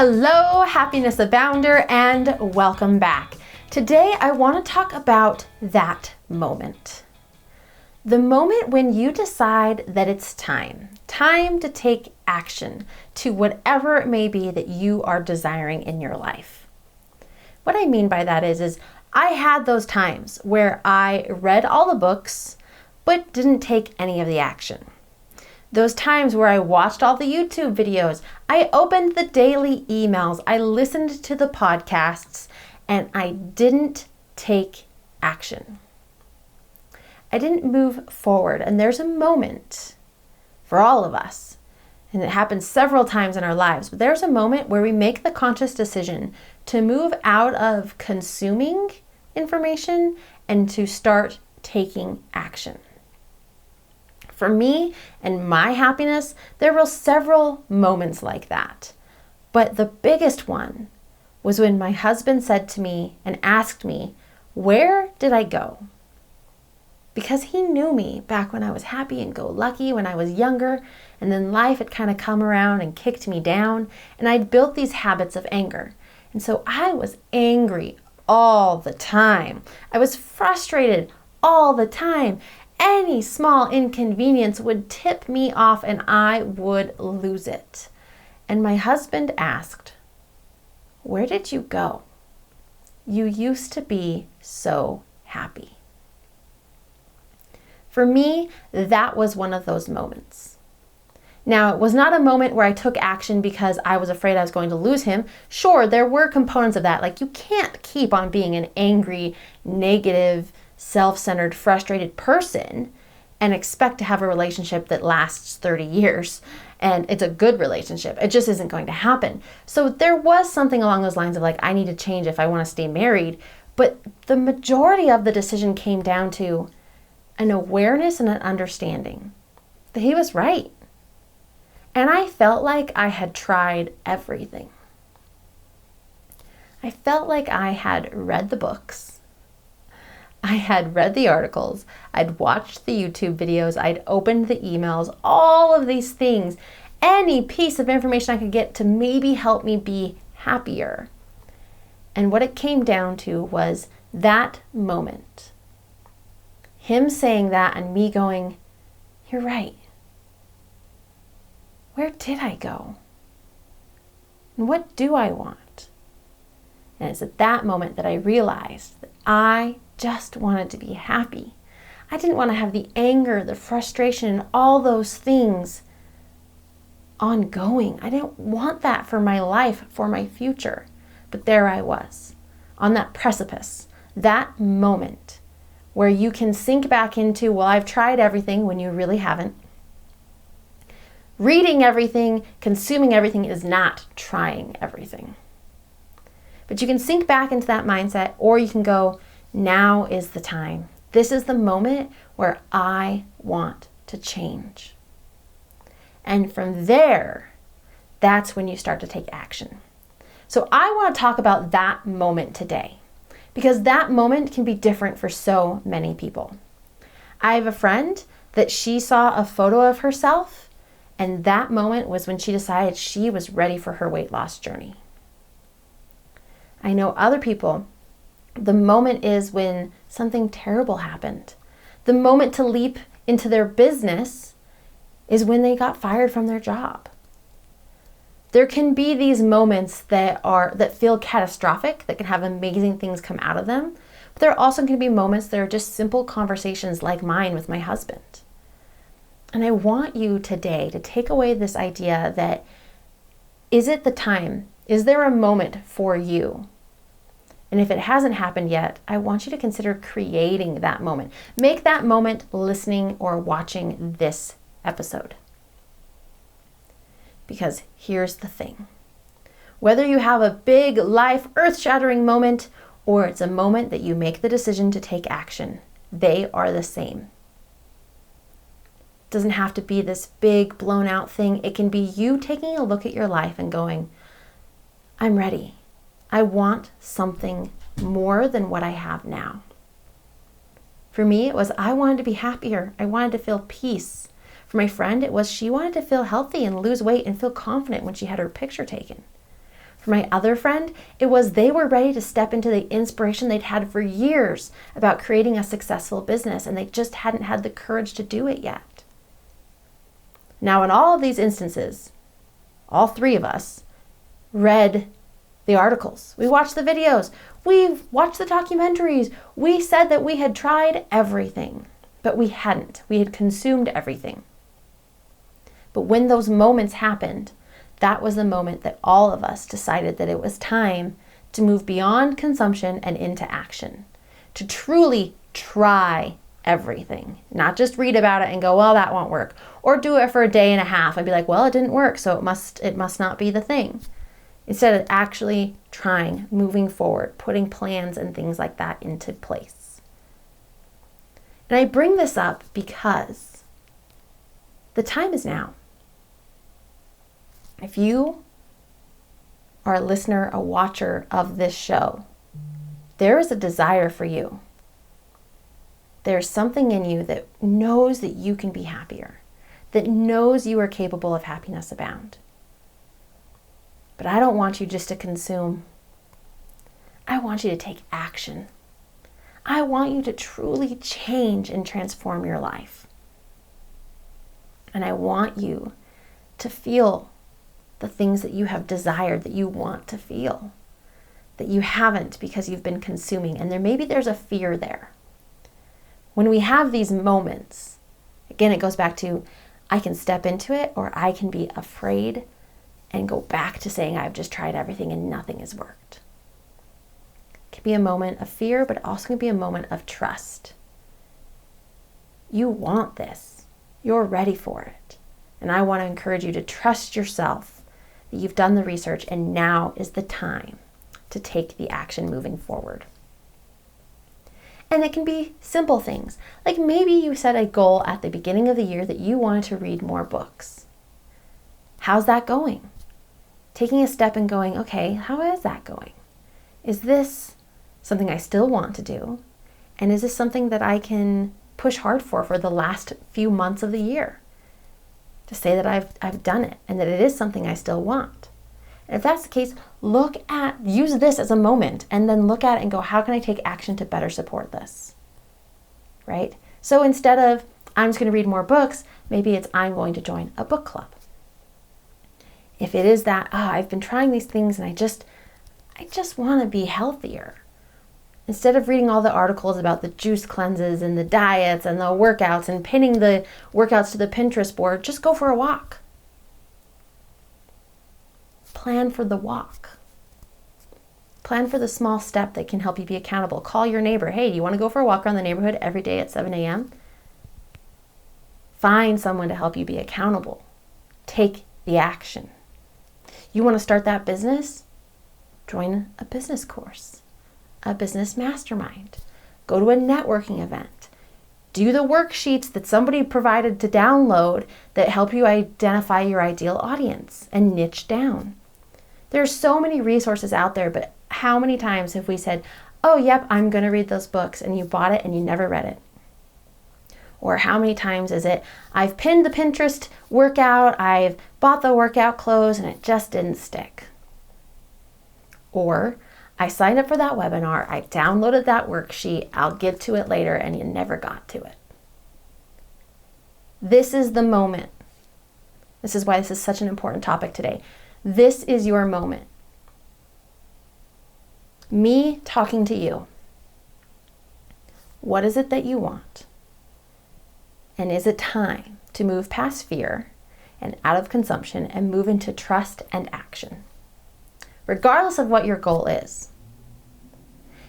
Hello, Happiness Abounder, and welcome back. Today, I want to talk about that moment. The moment when you decide that it's time to take action to whatever it may be that you are desiring in your life. What I mean by that is I had those times where I read all the books, but didn't take any of the action. Those times where I watched all the YouTube videos, I opened the daily emails, I listened to the podcasts, and I didn't take action. I didn't move forward. And there's a moment for all of us, and it happens several times in our lives, but there's a moment where we make the conscious decision to move out of consuming information and to start taking action. For me and my happiness, there were several moments like that. But the biggest one was when my husband said to me and asked me, where did I go? Because he knew me back when I was happy and go lucky when I was younger, and then life had kind of come around and kicked me down, and I'd built these habits of anger. And so I was angry all the time. I was frustrated all the time. Any small inconvenience would tip me off and I would lose it. And my husband asked, where did you go? You used to be so happy. For me, that was one of those moments. Now, it was not a moment where I took action because I was afraid I was going to lose him. Sure, there were components of that. Like, you can't keep on being an angry, negative, self-centered, frustrated person and expect to have a relationship that lasts 30 years and it's a good relationship. It just isn't going to happen. So there was something along those lines of like, I need to change if I want to stay married. But the majority of the decision came down to an awareness and an understanding that he was right. And I felt like I had tried everything. I felt like I had read the books. I had read the articles, I'd watched the YouTube videos, I'd opened the emails, all of these things, any piece of information I could get to maybe help me be happier. And what it came down to was that moment. Him saying that and me going, you're right. Where did I go? And what do I want? And it's at that moment that I realized that I just wanted to be happy. I didn't want to have the anger, the frustration, and all those things ongoing. I didn't want that for my life, for my future. But there I was, on that precipice, that moment where you can sink back into, well, I've tried everything when you really haven't. Reading everything, consuming everything is not trying everything. But you can sink back into that mindset, or you can go, now is the time. This is the moment where I want to change. And from there, that's when you start to take action. So I want to talk about that moment today, because that moment can be different for so many people. I have a friend that she saw a photo of herself, and that moment was when she decided she was ready for her weight loss journey. I know other people, the moment is when something terrible happened. The moment to leap into their business is when they got fired from their job. There can be these moments that feel catastrophic, that can have amazing things come out of them. But there also can be moments that are just simple conversations like mine with my husband. And I want you today to take away this idea that, is it the time? Is there a moment for you? And if it hasn't happened yet, I want you to consider creating that moment. Make that moment listening or watching this episode. Because here's the thing. Whether you have a big life earth-shattering moment or it's a moment that you make the decision to take action, they are the same. It doesn't have to be this big blown out thing. It can be you taking a look at your life and going, I'm ready. I want something more than what I have now. For me, it was I wanted to be happier. I wanted to feel peace. For my friend, it was she wanted to feel healthy and lose weight and feel confident when she had her picture taken. For my other friend, it was they were ready to step into the inspiration they'd had for years about creating a successful business, and they just hadn't had the courage to do it yet. Now, in all of these instances, all three of us read the articles. We watched the videos. We've watched the documentaries. We said that we had tried everything, but we hadn't. We had consumed everything. But when those moments happened, that was the moment that all of us decided that it was time to move beyond consumption and into action, to truly try everything, not just read about it and go, well, that won't work, or do it for a day and a half and be like, well, it didn't work, so it must not be the thing. Instead of actually trying, moving forward, putting plans and things like that into place. And I bring this up because the time is now. If you are a listener, a watcher of this show, there is a desire for you. There's something in you that knows that you can be happier, that knows you are capable of happiness abound. But I don't want you just to consume. I want you to take action. I want you to truly change and transform your life. And I want you to feel the things that you have desired, that you want to feel, that you haven't because you've been consuming. And there's a fear there. When we have these moments, again, it goes back to I can step into it or I can be afraid and go back to saying I've just tried everything and nothing has worked. It can be a moment of fear, but it also can be a moment of trust. You want this. You're ready for it. And I want to encourage you to trust yourself, that you've done the research, and now is the time to take the action moving forward. And it can be simple things. Like maybe you set a goal at the beginning of the year that you wanted to read more books. How's that going? Taking a step and going, okay, how is that going? Is this something I still want to do? And is this something that I can push hard for the last few months of the year? To say that I've done it and that it is something I still want. And if that's the case, use this as a moment and then look at it and go, how can I take action to better support this? Right? So instead of, I'm just going to read more books, maybe it's, I'm going to join a book club. If it is that, I've been trying these things and I just want to be healthier. Instead of reading all the articles about the juice cleanses and the diets and the workouts and pinning the workouts to the Pinterest board, just go for a walk. Plan for the walk. Plan for the small step that can help you be accountable. Call your neighbor. Hey, do you want to go for a walk around the neighborhood every day at 7 a.m.? Find someone to help you be accountable. Take the action. You want to start that business? Join a business course. A business mastermind. Go to a networking event. Do the worksheets that somebody provided to download that help you identify your ideal audience and niche down. There's so many resources out there, but how many times have we said, oh, yep, I'm going to read those books, and you bought it and you never read it? Or how many times is it, I've pinned the Pinterest workout, I've bought the workout clothes, and it just didn't stick? Or I signed up for that webinar, I downloaded that worksheet, I'll get to it later, and you never got to it. This is the moment. This is why this is such an important topic today. This is your moment. Me talking to you. What is it that you want? And is it time to move past fear and out of consumption and move into trust and action? Regardless of what your goal is.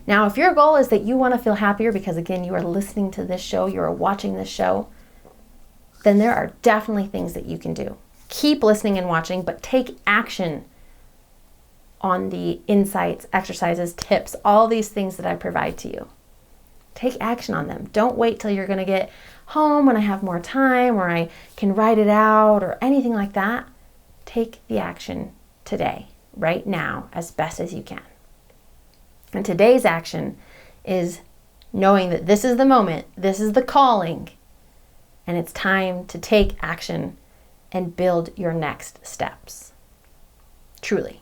Now, if your goal is that you want to feel happier because, again, you are listening to this show, you are watching this show, then there are definitely things that you can do. Keep listening and watching, but take action on the insights, exercises, tips, all these things that I provide to you. Take action on them. Don't wait till you're going to get home when I have more time or I can write it out or anything like that. Take the action today, right now, as best as you can. And today's action is knowing that this is the moment, this is the calling, and it's time to take action and build your next steps. Truly.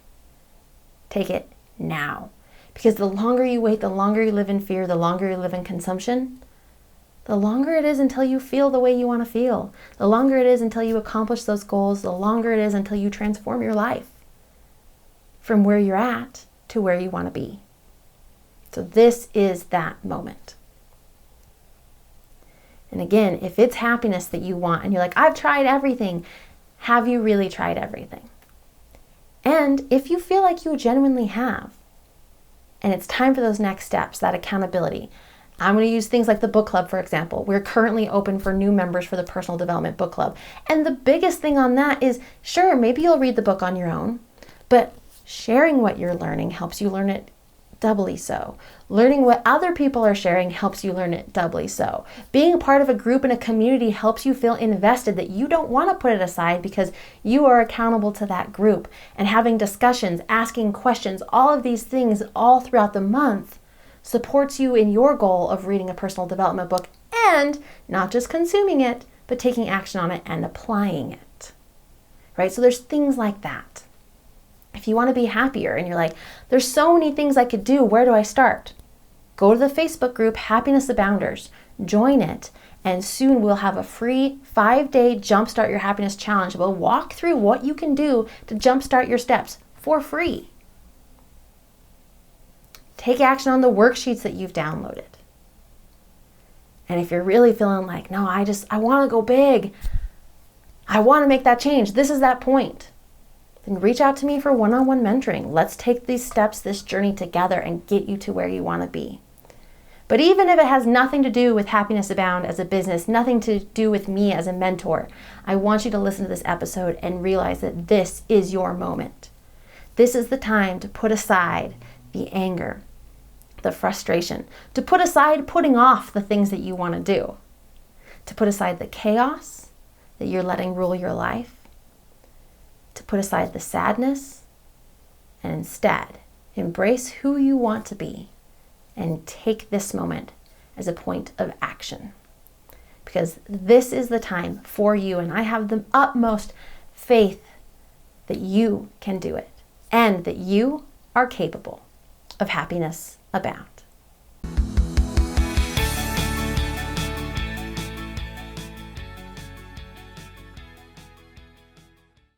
Take it now. Because the longer you wait, the longer you live in fear, the longer you live in consumption, the longer it is until you feel the way you want to feel. The longer it is until you accomplish those goals, the longer it is until you transform your life from where you're at to where you want to be. So this is that moment. And again, if it's happiness that you want and you're like, I've tried everything, have you really tried everything? And if you feel like you genuinely have, and it's time for those next steps, that accountability. I'm going to use things like the book club, for example. We're currently open for new members for the Personal Development Book Club. And the biggest thing on that is, sure, maybe you'll read the book on your own, but sharing what you're learning helps you learn it doubly so. Learning what other people are sharing helps you learn it doubly so. Being a part of a group and a community helps you feel invested, that you don't want to put it aside because you are accountable to that group. And having discussions, asking questions, all of these things all throughout the month supports you in your goal of reading a personal development book and not just consuming it, but taking action on it and applying it. Right? So there's things like that. If you want to be happier and you're like, there's so many things I could do, where do I start? Go to the Facebook group, Happiness Abounders, join it, and soon we'll have a free 5-day Jumpstart Your Happiness Challenge. We'll walk through what you can do to jumpstart your steps for free. Take action on the worksheets that you've downloaded. And if you're really feeling like, no, I want to go big, I want to make that change, this is that point, then reach out to me for one-on-one mentoring. Let's take these steps, this journey together and get you to where you want to be. But even if it has nothing to do with Happiness Abound as a business, nothing to do with me as a mentor, I want you to listen to this episode and realize that this is your moment. This is the time to put aside the anger, the frustration, to put aside putting off the things that you want to do, to put aside the chaos that you're letting rule your life, to put aside the sadness, and instead embrace who you want to be and take this moment as a point of action. Because this is the time for you, and I have the utmost faith that you can do it and that you are capable of happiness abound.